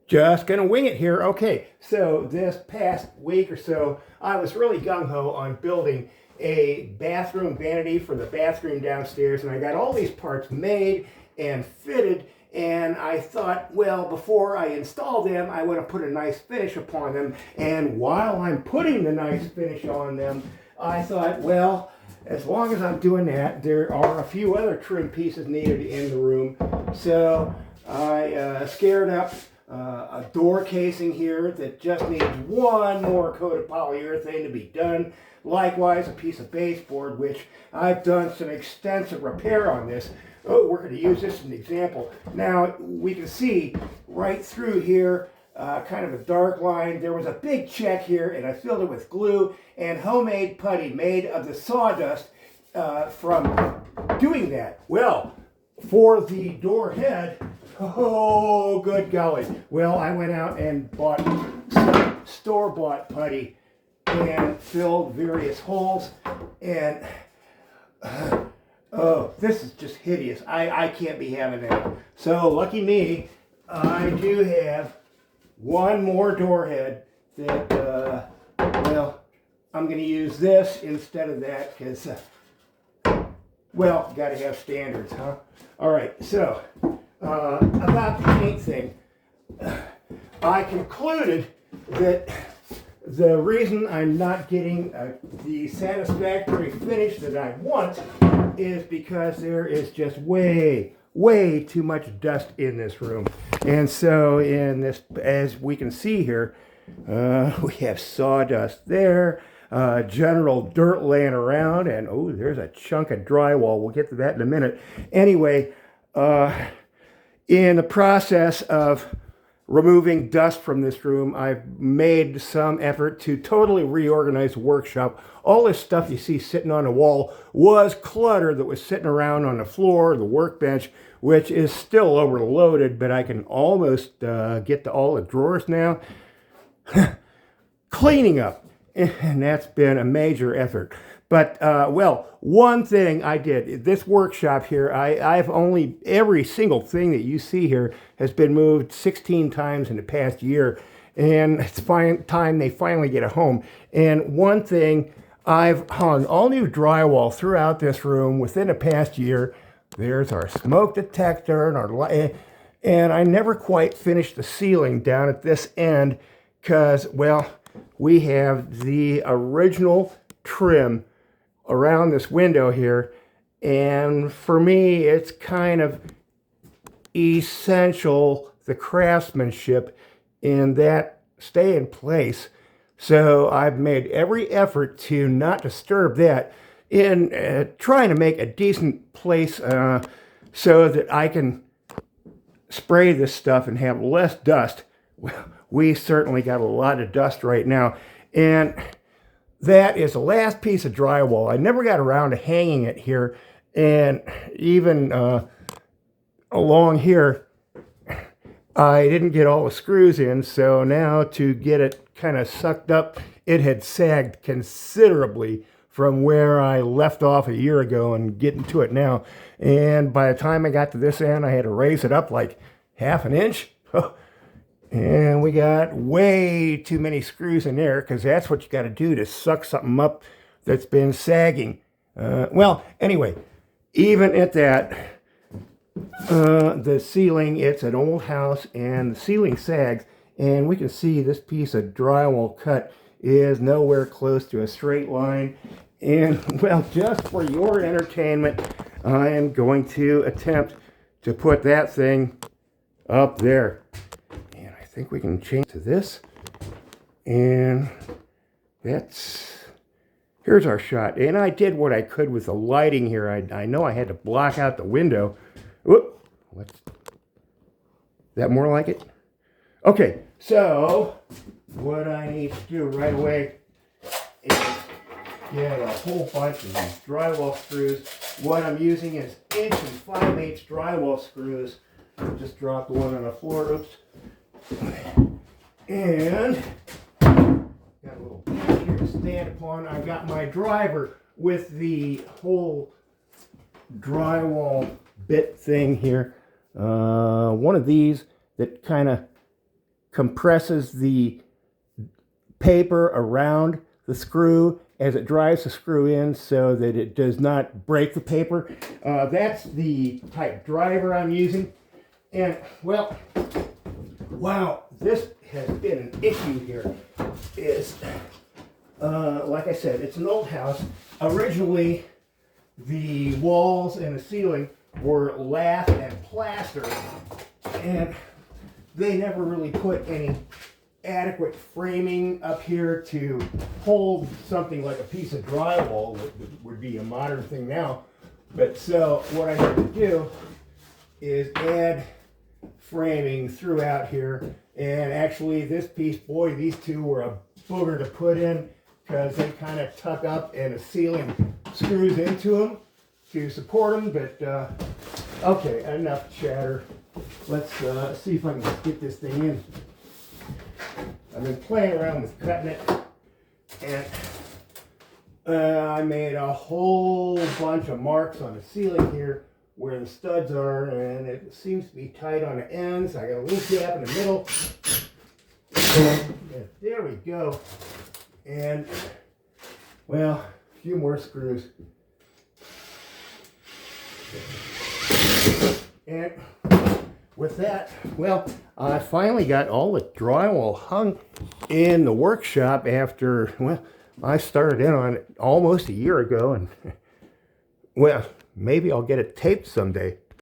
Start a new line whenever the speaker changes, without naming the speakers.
Just gonna wing it here. Okay, so this past week or so, I was really gung-ho on building a bathroom vanity for the bathroom downstairs, and I got all these parts made and fitted, and I thought, well, before I install them, I want to put a nice finish upon them, and while I'm putting the nice finish on them, I thought, well, as long as I'm doing that, there are a few other trim pieces needed in the room, so I scared up a door casing here that just needs one more coat of polyurethane to be done. Likewise, a piece of baseboard, which I've done some extensive repair on this. Oh, we're going to use this as an example. Now, we can see right through here, kind of a dark line. There was a big check here, and I filled it with glue and homemade putty made of the sawdust from doing that. Well, for the door head, oh, good golly. Well, I went out and bought some store-bought putty and filled various holes, and oh, this is just hideous. I can't be having that. So, lucky me, I do have one more door head that, well, I'm going to use this instead of that because, well, got to have standards, huh? All right, so about the paint thing, I concluded that the reason I'm not getting the satisfactory finish that I want is because there is just way too much dust in this room. And so in this, as we can see here, we have sawdust there, general dirt laying around, and oh, there's a chunk of drywall. We'll get to that in a minute. Anyway, in the process of removing dust from this room, I've made some effort to totally reorganize the workshop. All this stuff you see sitting on the wall was clutter that was sitting around on the floor, the workbench, which is still overloaded, but I can almost get to all the drawers now. Cleaning up, and that's been a major effort. But, well, one thing I did, this workshop here, I've only, every single thing that you see here has been moved 16 times in the past year, and it's time they finally get a home. And one thing, I've hung all new drywall throughout this room within the past year. There's our smoke detector and our light, and I never quite finished the ceiling down at this end because, well, we have the original trim around this window here, and for me it's kind of essential the craftsmanship in that stay in place. So I've made every effort to not disturb that in trying to make a decent place so that I can spray this stuff and have less dust. Well, we certainly got a lot of dust right now, and that is the last piece of drywall. I never got around to hanging it here, and even along here, I didn't get all the screws in, so now to get it kind of sucked up, it had sagged considerably from where I left off a year ago and getting to it now. And by the time I got to this end, I had to raise it up like half an inch. And we got way too many screws in there because that's what you got to do to suck something up that's been sagging. Well, anyway, even at that, the ceiling, it's an old house and the ceiling sags, and we can see this piece of drywall cut is nowhere close to a straight line. And, well, just for your entertainment, I am going to attempt to put that thing up there. I think we can change to this, and here's our shot. And I did what I could with the lighting here. I know I had to block out the window. Whoop, that more like it? Okay, so what I need to do right away is get a whole bunch of these drywall screws. What I'm using is 1 5/8 drywall screws. Just dropped one on the floor. Oops. And got a little bench here to stand upon. I've got my driver with the whole drywall bit thing here. One of these that kind of compresses the paper around the screw as it drives the screw in so that it does not break the paper. That's the type driver I'm using. And well, wow, this has been an issue here. Like I said, it's an old house. Originally, the walls and the ceiling were lath and plaster, and they never really put any adequate framing up here to hold something like a piece of drywall, that would be a modern thing now. But so what I had to do is add framing throughout here, and actually this piece, boy, these two were a booger to put in because they kind of tuck up and the ceiling screws into them to support them. But okay, enough chatter. Let's see if I can get this thing in. I've been playing around with cutting it, and I made a whole bunch of marks on the ceiling here where the studs are, and it seems to be tight on the ends. I got a little gap in the middle. And there we go. And, well, a few more screws. And with that, well, I finally got all the drywall hung in the workshop after, well, I started in on it almost a year ago, and, well, maybe I'll get it taped someday.